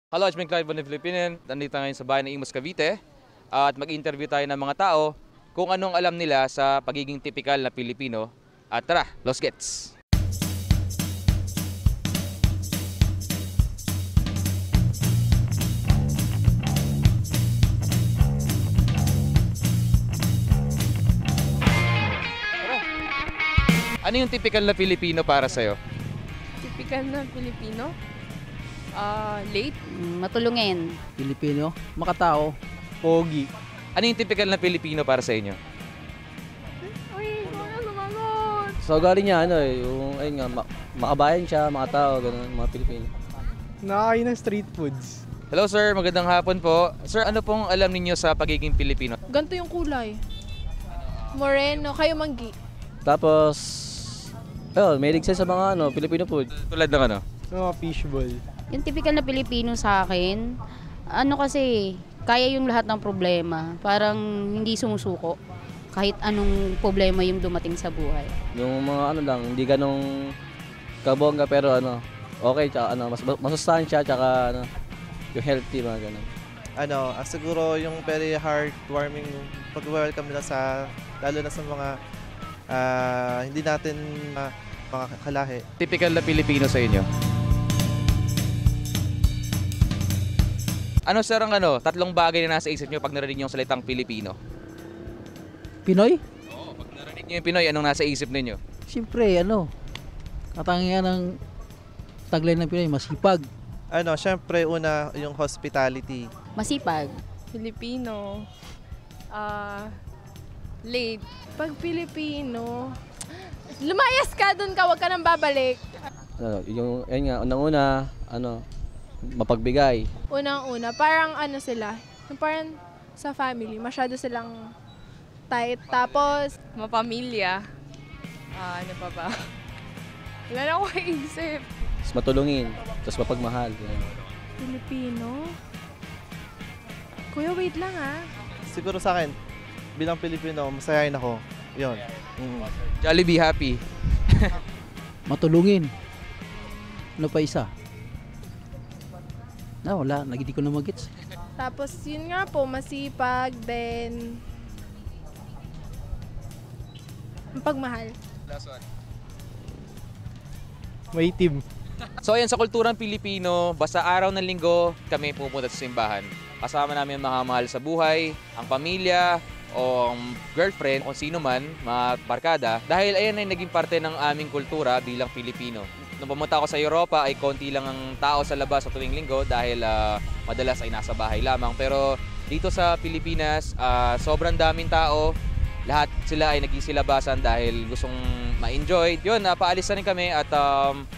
Hello, it's me Clyde von the Philippines. Nandito ngayon sa bayan ng Imus, Cavite at mag-interview tayo ng mga tao kung anong alam nila sa pagiging tipikal na Pilipino. At tara, los gets! Ano yung tipikal na Pilipino para sa'yo? Typical na Pilipino? Late? Matulungin. Pilipino, makatao, pogi. Ano yung tipikal na Pilipino para sa inyo? Ay, ikaw na sumagot! So ugali niya yung ayun nga makabayan siya, makatao, ganun, mga Pilipino. Nakakain ng street foods. Hello sir, magandang hapon po. Sir, ano pong alam ninyo sa pagiging Pilipino? Ganito yung kulay. Moreno, kayo manggi. Tapos mahilig siya sa mga Filipino food. Tulad ng ano? Mga fishball. Yung typical na Pilipino sa akin, kasi, kaya yung lahat ng problema. Parang hindi sumusuko. Kahit anong problema yung dumating sa buhay. Yung mga lang, hindi ganong kabongga pero okay, tsaka masustansya, tsaka yung healthy, mga ganun. Siguro yung very heartwarming pag-welcome nila lalo na sa mga hindi natin mga kalahi. Tipikal na Pilipino sa inyo? Ano sir ang tatlong bagay na nasa isip nyo pag narinig nyo ang salitang Pilipino? Pinoy? Oo, pag narinig nyo yung Pinoy, anong nasa isip ninyo? Siyempre, katangian ng tagline ng Pinoy, masipag. Syempre una yung hospitality. Masipag. Filipino. Late. Pag Pilipino, lumayas ka dun ka, wag ka nang babalik. Ayun nga, unang-una, mapagbigay. Unang-una, parang sila, yung parang sa family, masyado silang tight. Tapos, mapamilya. Ano pa ba? Wala na akong isip. Tapos matulungin, tapos mapagmahal. Ganun. Pilipino? Kuya, wait lang Siguro sa akin, bilang Pilipino, masayahin ako. Yun. Jollibee, happy. Matulungin. Ano pa isa? Wala. Hindi ko na mag-gets. Tapos, yun nga po, masipag, then, pagmahal. Last one. May team. So ayan, sa kulturang Pilipino, basta araw ng linggo, kami pupunta sa simbahan. Kasama namin ang mga mahal sa buhay, ang pamilya, o ang girlfriend, o sino man, mga barkada. Dahil ayan ay naging parte ng aming kultura bilang Pilipino. Nung pumunta ako sa Europa ay konti lang ang tao sa labas sa tuwing linggo dahil madalas ay nasa bahay lamang. Pero dito sa Pilipinas, sobrang daming tao. Lahat sila ay nagsilabasan dahil gustong ma-enjoy. Yun, paalis na rin kami at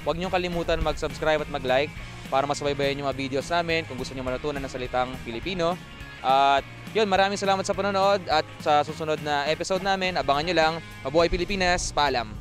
huwag niyong kalimutan mag-subscribe at mag-like para masubaybayan yung mga videos namin kung gusto niyo matutunan ng salitang Pilipino. At yun, maraming salamat sa panonood at sa susunod na episode namin, abangan nyo lang. Mabuhay Pilipinas, paalam!